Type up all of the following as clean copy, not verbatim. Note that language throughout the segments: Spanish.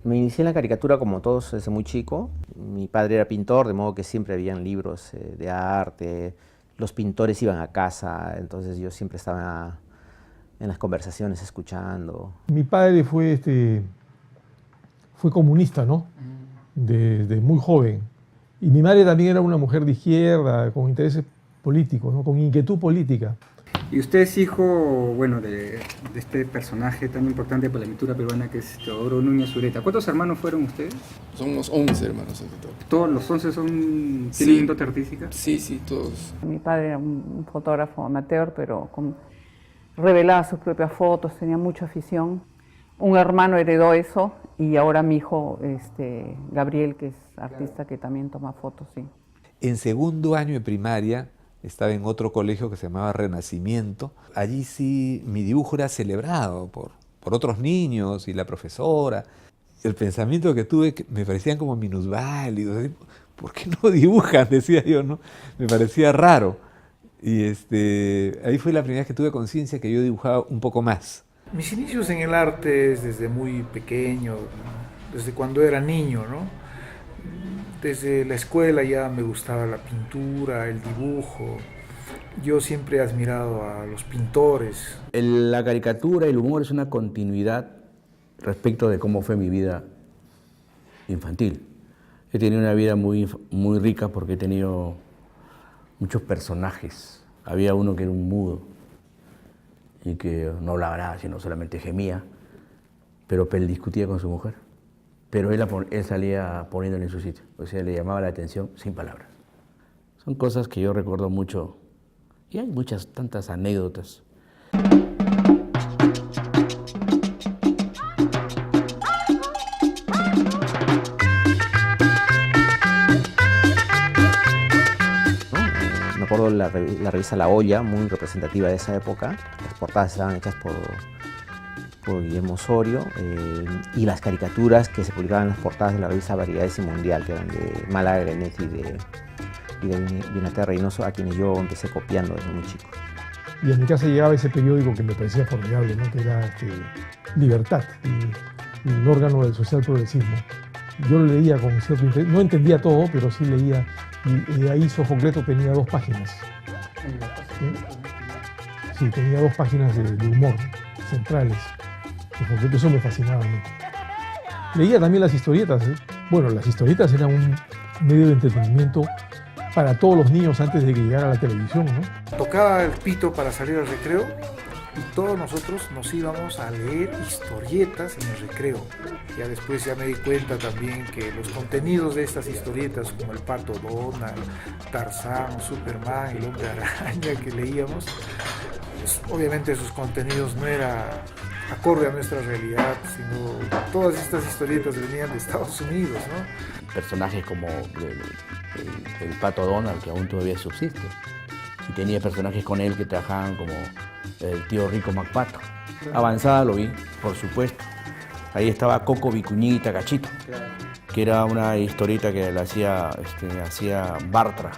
Me inicié en la caricatura como todos desde muy chico. Mi padre era pintor, de modo que siempre habían libros de arte. Los pintores iban a casa, entonces yo siempre estaba en las conversaciones escuchando. Mi padre fue comunista, ¿no? Desde muy joven. Y mi madre también era una mujer de izquierda, con intereses políticos, ¿no? Con inquietud política. Y usted es hijo, bueno, de este personaje tan importante para la pintura peruana que es Teodoro Núñez Ureta. ¿Cuántos hermanos fueron ustedes? Somos 11 hermanos en total. ¿Todos los 11 tienen Sí. dote artística? Sí, sí, todos. Mi padre era un fotógrafo amateur, pero revelaba sus propias fotos, tenía mucha afición. Un hermano heredó eso y ahora mi hijo, Gabriel, que es artista, que también toma fotos, sí. En segundo año de primaria estaba en otro colegio que se llamaba Renacimiento. Allí sí mi dibujo era celebrado por otros niños y la profesora. El pensamiento que tuve, que me parecían como minusválidos. ¿Por qué no dibujan? Decía yo, ¿no? Me parecía raro. Y ahí fue la primera vez que tuve conciencia que yo dibujaba un poco más. Mis inicios en el arte es desde muy pequeño, ¿no? Desde cuando era niño, ¿no? Desde la escuela ya me gustaba la pintura, el dibujo. Yo siempre he admirado a los pintores. La caricatura y el humor es una continuidad respecto de cómo fue mi vida infantil. He tenido una vida muy rica porque he tenido muchos personajes. Había uno que era un mudo y que no hablaba nada, sino solamente gemía, pero él discutía con su mujer. Pero él salía poniéndole en su sitio, o sea, le llamaba la atención sin palabras. Son cosas que yo recuerdo mucho y hay tantas anécdotas. Me acuerdo la revista La Olla, muy representativa de esa época. Las portadas estaban hechas por Guillermo Osorio, y las caricaturas que se publicaban en las portadas de la revista Variedades y Mundial, que eran de Málaga Grenetti y de Binater Reynoso, a quienes yo empecé copiando desde muy chico. Y a mi casa llegaba ese periódico que me parecía formidable, ¿no? Que era Libertad, el órgano del social progresismo. Yo lo leía con cierto interés, no entendía todo, pero sí leía, y ahí Sofocleto tenía 2 páginas. Sí, tenía 2 páginas de humor centrales. Sofocleto, eso me fascinaba a mí. Leía también las historietas, ¿eh? Bueno, las historietas eran un medio de entretenimiento para todos los niños antes de que llegara la televisión, ¿no? Tocaba el pito para salir al recreo y todos nosotros nos íbamos a leer historietas en el recreo. Ya después me di cuenta también que los contenidos de estas historietas, como el Pato Donald, Tarzán, Superman, el Hombre Araña que leíamos, pues, obviamente sus contenidos no eran acorde a nuestra realidad, sino todas estas historietas venían de Estados Unidos, ¿no? Personajes como el Pato Donald, que aún todavía subsiste. Y tenía personajes con él que trabajaban como el tío Rico MacPato. Avanzada lo vi, por supuesto. Ahí estaba Coco Vicuñita Cachito, que era una historieta que le hacía Bartra,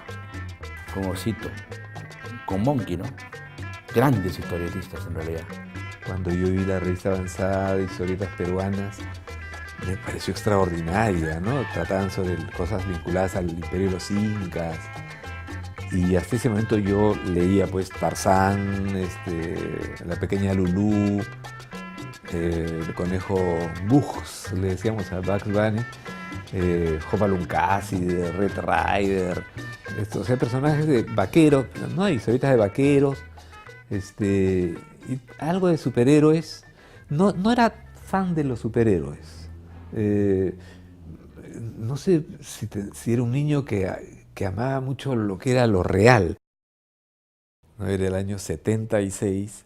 con Osito, con Monkey, ¿no? Grandes historietistas en realidad. Cuando yo vi la revista Avanzada de historietas peruanas, me pareció extraordinaria, ¿no? Trataban sobre cosas vinculadas al imperio de los incas. Y hasta ese momento yo leía pues Tarzán, la pequeña Lulú, el conejo Bugs, le decíamos a Bugs Bunny, Hopalong Cassidy, Red Rider, o sea, personajes de vaqueros, ¿no? Hay historietas de vaqueros, y algo de superhéroes. No era fan de los superhéroes. No sé si era un niño que amaba mucho lo que era lo real. ¿No? Era el año 76,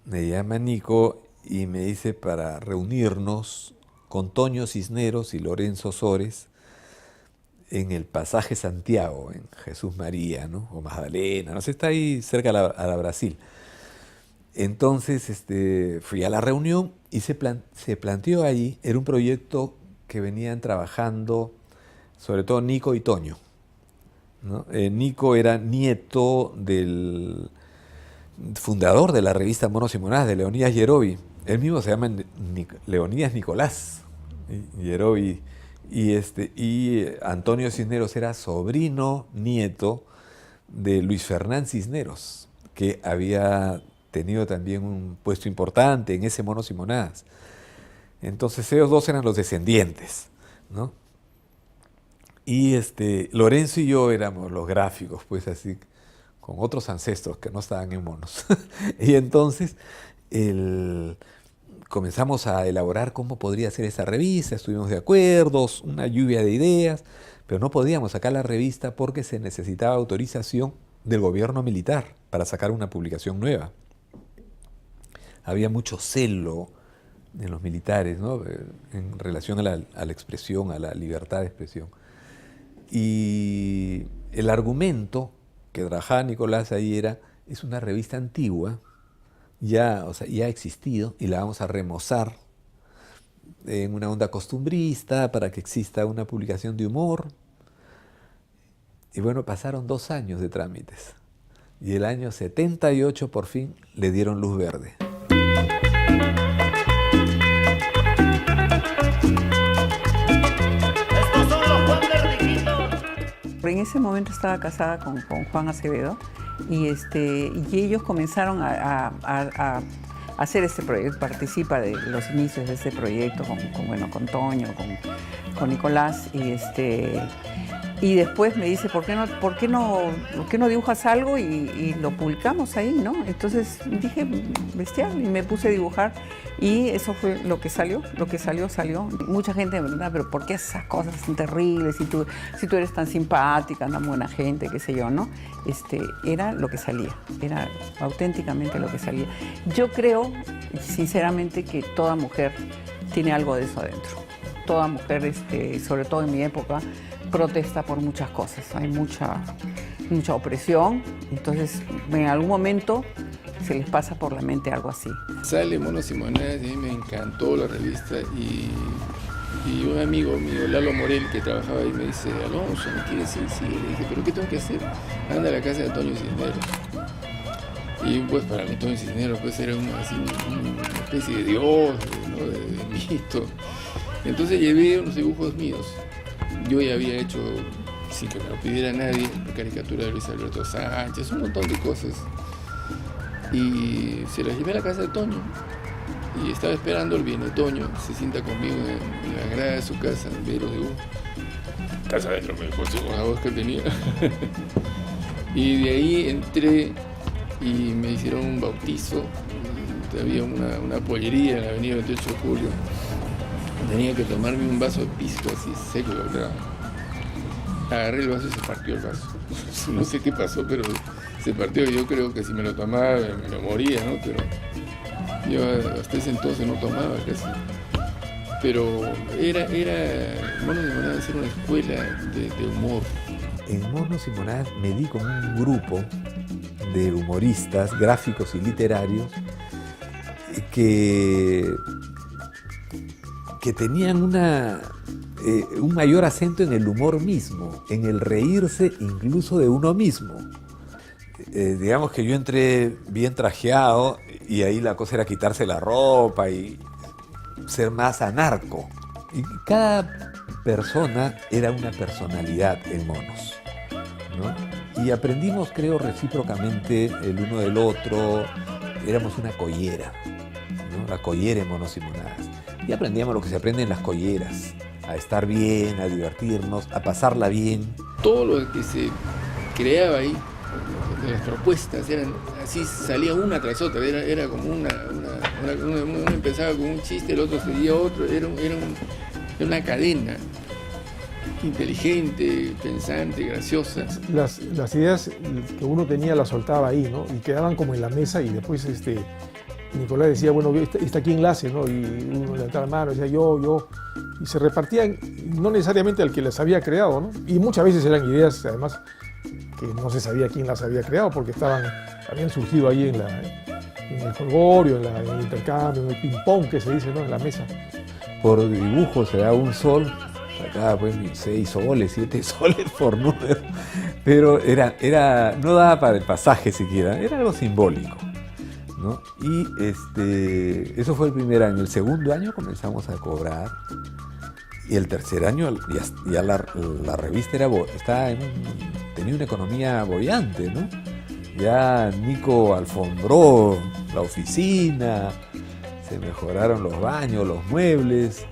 me llama Nico y me dice para reunirnos con Toño Cisneros y Lorenzo Sores en el Pasaje Santiago, en Jesús María, ¿no? O Magdalena, no sé, está ahí cerca a la Brasil. Entonces fui a la reunión y se planteó allí, era un proyecto que venían trabajando sobre todo Nico y Toño, ¿no? Nico era nieto del fundador de la revista Monos y Monadas, de Leonidas Yerovi. Él mismo se llama Leonidas Nicolás, Y Antonio Cisneros era sobrino nieto de Luis Fernán Cisneros, que había tenido también un puesto importante en ese Monos y Monadas. Entonces ellos dos eran los descendientes, ¿no? Y Lorenzo y yo éramos los gráficos, pues así, con otros ancestros que no estaban en monos. Y entonces comenzamos a elaborar cómo podría ser esa revista, estuvimos de acuerdo, una lluvia de ideas, pero no podíamos sacar la revista porque se necesitaba autorización del gobierno militar para sacar una publicación nueva. Había mucho celo en los militares, ¿no? En relación a la expresión, a la libertad de expresión. Y el argumento que trabajaba Nicolás ahí es una revista antigua, ya ha existido y la vamos a remozar en una onda costumbrista para que exista una publicación de humor. Y bueno, pasaron 2 años de trámites y el año 78 por fin le dieron luz verde. En ese momento estaba casada con Juan Acevedo y ellos comenzaron a hacer este proyecto, participa de los inicios de este proyecto con Toño, con Nicolás y después me dice, ¿por qué no dibujas algo y lo publicamos ahí, ¿no? Entonces dije, bestial, y me puse a dibujar y eso fue lo que salió. Mucha gente me preguntaba, pero ¿por qué esas cosas son terribles? Si tú eres tan simpática, tan buena gente, qué sé yo, ¿no? Era lo que salía, era auténticamente lo que salía. Yo creo, sinceramente, que toda mujer tiene algo de eso adentro. Toda mujer, sobre todo en mi época, protesta por muchas cosas. Hay mucha opresión, entonces en algún momento se les pasa por la mente algo así. Sale Monos y Monadas y a mí me encantó la revista y un amigo mío, Lalo Morel, que trabajaba ahí, me dice, Alonso, ¿me quieres ir? Sí, le dije, ¿pero qué tengo que hacer? Anda a la casa de Antonio Cisneros. Y pues para Antonio Cisneros pues era una especie de dios, ¿no? de mito. Entonces llevé unos dibujos míos. Yo ya había hecho, sin que me lo pidiera nadie, la caricatura de Luis Alberto Sánchez, un montón de cosas. Y se las llevé a la casa de Toño. Y estaba esperando, viene Toño, se sienta conmigo en la grada de su casa, ve los dibujos. Casa adentro, me dijo, con la voz que tenía. Y de ahí entré y me hicieron un bautizo. Había una pollería en la avenida 28 de Julio. Tenía que tomarme un vaso de pisco así seco, ¿verdad? Agarré el vaso y se partió el vaso. No sé qué pasó, pero se partió. Yo creo que si me lo tomaba me moría, ¿no? Pero yo hasta ese entonces no tomaba casi. Pero Monos y Monadas era una escuela de humor. En Monos y Monadas me di con un grupo de humoristas, gráficos y literarios que tenían un mayor acento en el humor mismo, en el reírse incluso de uno mismo. Digamos que yo entré bien trajeado y ahí la cosa era quitarse la ropa y ser más anarco. Y cada persona era una personalidad en Monos, ¿no? Y aprendimos, creo, recíprocamente el uno del otro. Éramos una collera, ¿no? La collera en Monos y Monadas. Y aprendíamos lo que se aprende en las colleras, a estar bien, a divertirnos, a pasarla bien. Todo lo que se creaba ahí, de las propuestas, eran así, salía una tras otra, era como uno empezaba con un chiste, el otro seguía otro, era una cadena inteligente, pensante, graciosa. Las ideas que uno tenía las soltaba ahí, ¿no? Y quedaban como en la mesa y después Nicolás decía, bueno, está aquí enlace, ¿no? Y uno levantaba la mano, decía yo, y se repartían no necesariamente al que las había creado, ¿no? Y muchas veces eran ideas, además, que no se sabía quién las había creado porque habían surgido ahí en el jolgorio, en el intercambio, en el ping-pong que se dice, ¿no? En la mesa. Por dibujo se da un sol, sacaba pues 6 soles, 7 soles por número, pero no daba para el pasaje siquiera, era algo simbólico, ¿no? Y eso fue el primer año. El segundo año comenzamos a cobrar Y el tercer año ya la revista tenía una economía boyante, ¿no? Ya Nico alfombró la oficina, se mejoraron los baños, los muebles,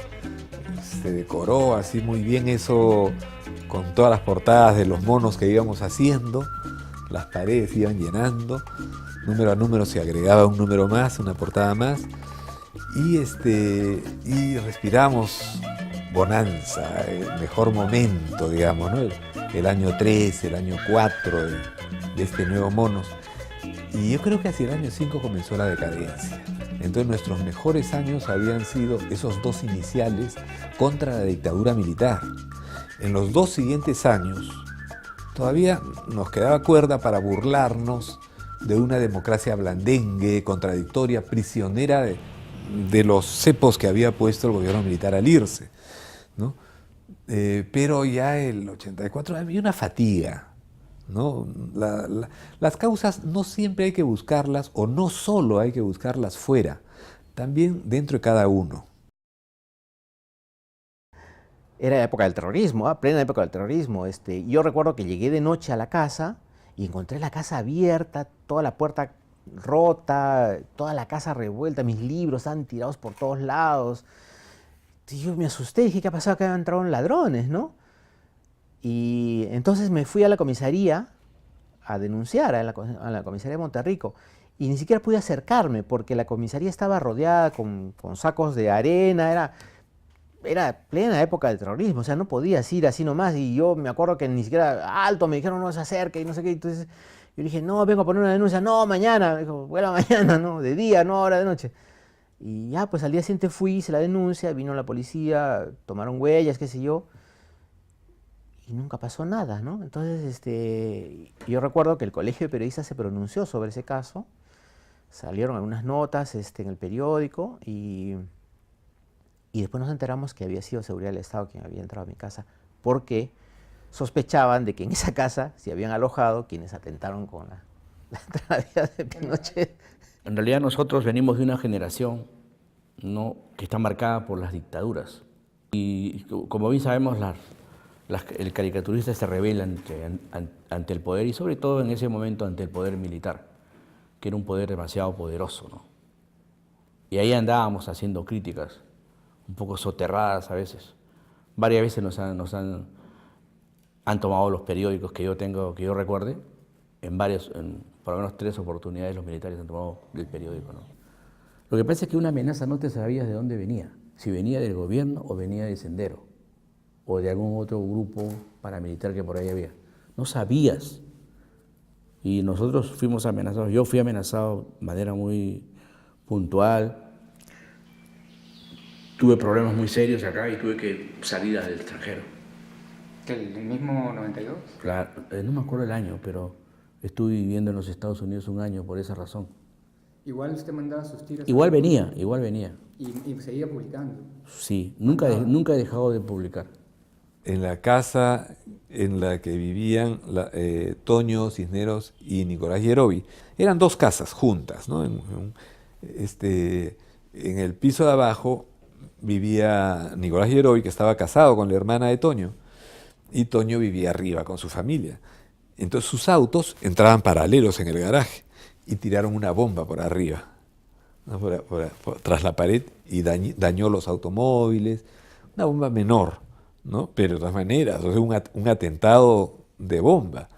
se decoró así muy bien eso con todas las portadas de los monos que íbamos haciendo, las paredes iban llenando, número a número se agregaba un número más, una portada más, y respiramos bonanza, el mejor momento, digamos, ¿no? El año 3, el año 4 de este nuevo Monos. Y yo creo que hacia el año 5 comenzó la decadencia. Entonces nuestros mejores años habían sido esos 2 iniciales contra la dictadura militar. En los 2 siguientes años todavía nos quedaba cuerda para burlarnos de una democracia blandengue, contradictoria, prisionera de los cepos que había puesto el gobierno militar al irse, ¿no? Pero ya el 84 había una fatiga, ¿no? Las causas no siempre hay que buscarlas, o no solo hay que buscarlas fuera, también dentro de cada uno. Era la época del terrorismo, plena época del terrorismo. Yo recuerdo que llegué de noche a la casa y encontré la casa abierta, toda la puerta rota, toda la casa revuelta, mis libros estaban tirados por todos lados. Y yo me asusté, dije, ¿qué ha pasado? Que habían entrado ladrones, ¿no? Y entonces me fui a la comisaría a denunciar, a la comisaría de Monterrico, y ni siquiera pude acercarme porque la comisaría estaba rodeada con sacos de arena, era plena época del terrorismo, o sea, no podías ir así nomás, y yo me acuerdo que ni siquiera alto, me dijeron no se acerque y no sé qué, entonces yo dije, no, vengo a poner una denuncia, no, mañana, me dijo, vuela mañana, no, de día, no, ahora de noche. Y ya, pues al día siguiente fui, hice la denuncia, vino la policía, tomaron huellas, qué sé yo, y nunca pasó nada, ¿no? Entonces, yo recuerdo que el Colegio de Periodistas se pronunció sobre ese caso, salieron algunas notas en el periódico, y después nos enteramos que había sido Seguridad del Estado quien había entrado a mi casa, porque sospechaban de que en esa casa se habían alojado quienes atentaron con la entrada de Pinochet. En realidad nosotros venimos de una generación, ¿no?, que está marcada por las dictaduras. Y como bien sabemos, el caricaturista se rebela ante el poder, y sobre todo en ese momento ante el poder militar, que era un poder demasiado poderoso, ¿no? Y ahí andábamos haciendo críticas, un poco soterradas a veces. Varias veces nos han tomado los periódicos que yo recuerde, por lo menos 3 oportunidades los militares han tomado el periódico, ¿no? Lo que pasa es que una amenaza no te sabías de dónde venía, si venía del gobierno o venía de Sendero, o de algún otro grupo paramilitar que por ahí había. No sabías. Y nosotros fuimos amenazados, yo fui amenazado de manera muy puntual. Tuve problemas muy serios acá y tuve que salir al extranjero. ¿El mismo 92? Claro, no me acuerdo el año, pero estuve viviendo en los Estados Unidos un año por esa razón. Igual usted mandaba sus tiras. Igual venía. Y seguía publicando. Sí, nunca he dejado de publicar. En la casa en la que vivían Toño Cisneros y Nicolás Yerovi. Eran 2 casas juntas, ¿no? En el piso de abajo vivía Nicolás Yerovi, que estaba casado con la hermana de Toño, y Toño vivía arriba con su familia. Entonces sus autos entraban paralelos en el garaje y tiraron una bomba por arriba, ¿no? Tras la pared, y dañó los automóviles, una bomba menor, ¿no? Pero de todas maneras, o sea, un atentado de bomba.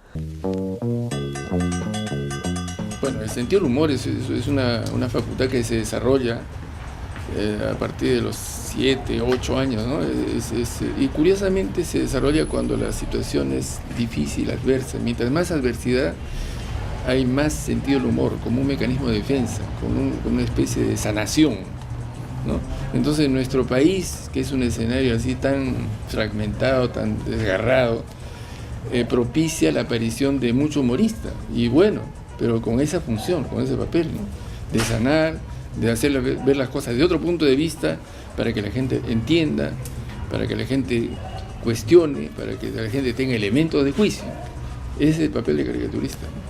Bueno, el sentido del humor es una facultad que se desarrolla a partir de los 7, 8 años, ¿no? Y curiosamente se desarrolla cuando la situación es difícil, adversa. Mientras más adversidad, hay más sentido del humor, como un mecanismo de defensa, como una especie de sanación, ¿no? Entonces nuestro país, que es un escenario así tan fragmentado, tan desgarrado, propicia la aparición de muchos humoristas, y bueno, pero con esa función, con ese papel, ¿no? De sanar, de hacer ver las cosas de otro punto de vista, para que la gente entienda, para que la gente cuestione, para que la gente tenga elementos de juicio. Ese es el papel de caricaturista, ¿no?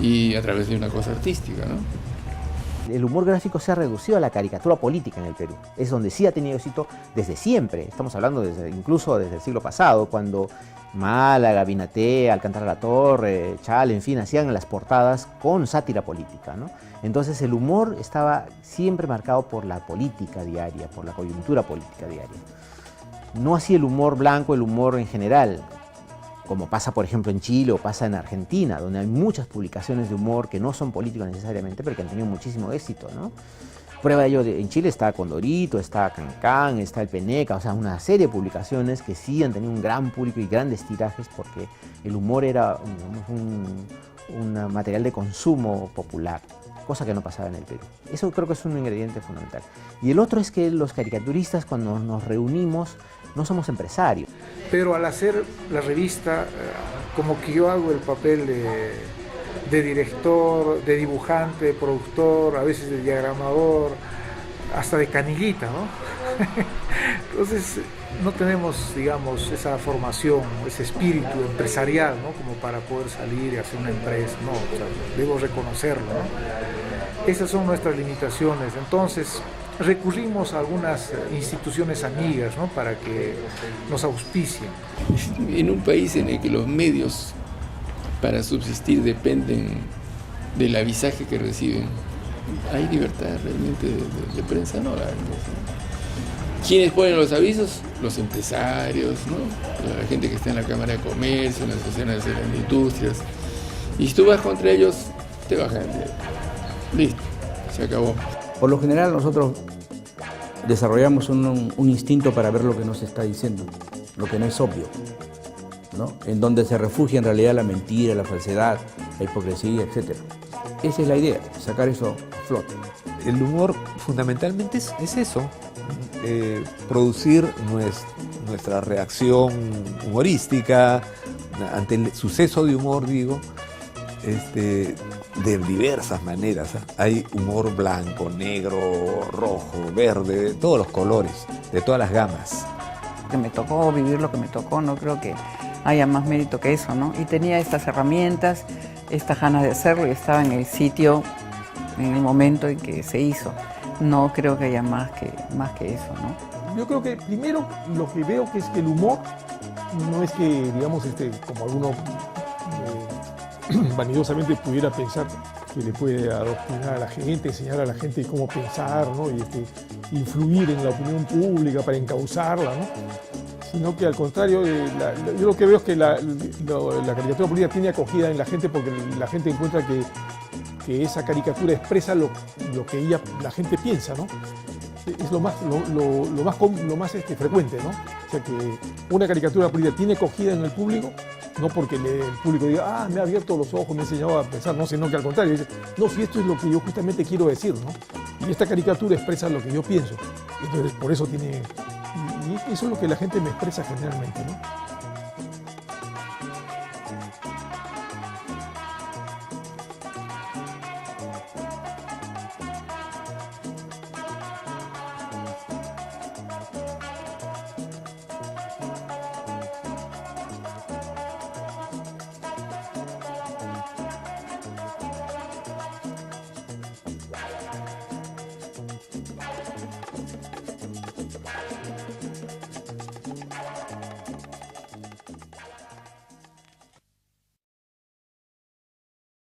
Y a través de una cosa artística, ¿no? el humor gráfico se ha reducido a la caricatura política en el Perú. Es donde sí ha tenido éxito desde siempre. Estamos hablando incluso desde el siglo pasado, cuando Málaga, Binaté, Alcántara la Torre, Chal, en fin, hacían las portadas con sátira política, ¿no? Entonces el humor estaba siempre marcado por la política diaria, por la coyuntura política diaria. No así el humor blanco, el humor en general, como pasa por ejemplo en Chile o pasa en Argentina, donde hay muchas publicaciones de humor que no son políticos necesariamente, pero que han tenido muchísimo éxito, ¿no? Prueba de ello, en Chile está Condorito, está Cancán, está El Peneca, o sea, una serie de publicaciones que sí han tenido un gran público y grandes tirajes porque el humor era un material de consumo popular, cosa que no pasaba en el Perú. Eso creo que es un ingrediente fundamental. Y el otro es que los caricaturistas, cuando nos reunimos, no somos empresarios. Pero al hacer la revista, como que yo hago el papel de director, de dibujante, de productor, a veces de diagramador, hasta de canillita, ¿no? Entonces no tenemos, digamos, esa formación, ese espíritu empresarial, ¿no? Como para poder salir y hacer una empresa, no, o sea, debo reconocerlo, ¿no? Esas son nuestras limitaciones. Entonces recurrimos a algunas instituciones amigas, ¿no? Para que nos auspicien. En un país en el que los medios para subsistir dependen del avisaje que reciben, ¿hay libertad realmente de prensa? No, la verdad. ¿Quiénes ponen los avisos? Los empresarios, ¿no? La gente que está en la Cámara de Comercio, en las asociaciones de las industrias. Y si tú vas contra ellos, te bajan el dedo. Listo, se acabó. Por lo general nosotros desarrollamos un instinto para ver lo que no se está diciendo, lo que no es obvio, ¿no? En donde se refugia en realidad la mentira, la falsedad, la hipocresía, etc. Esa es la idea, sacar eso a flote. El humor fundamentalmente es eso, producir nuestra reacción humorística ante el suceso de humor, digo, de diversas maneras. Hay humor blanco, negro, rojo, verde, de todos los colores, de todas las gamas. Que me tocó vivir lo que me tocó, no creo que haya más mérito que eso, ¿no? Y tenía estas herramientas, estas ganas de hacerlo y estaba en el sitio, en el momento en que se hizo. No creo que haya más que eso, ¿no? Yo creo que primero lo que veo que es que el humor no es que, digamos, como alguno vanidosamente pudiera pensar que le puede adoctrinar a la gente, enseñar a la gente cómo pensar, ¿no? Y influir en la opinión pública para encauzarla, ¿no? Sino que al contrario, yo lo que veo es que la caricatura política tiene acogida en la gente porque la gente encuentra que esa caricatura expresa lo que la gente piensa, ¿no? Es lo más frecuente, ¿no? O sea, que una caricatura política tiene acogida en el público, no porque el público diga, me ha abierto los ojos, me ha enseñado a pensar, no, sino que al contrario, dice, no, si esto es lo que yo justamente quiero decir, ¿no? Y esta caricatura expresa lo que yo pienso. Entonces, por eso tiene... Y eso es lo que la gente me expresa generalmente, ¿no?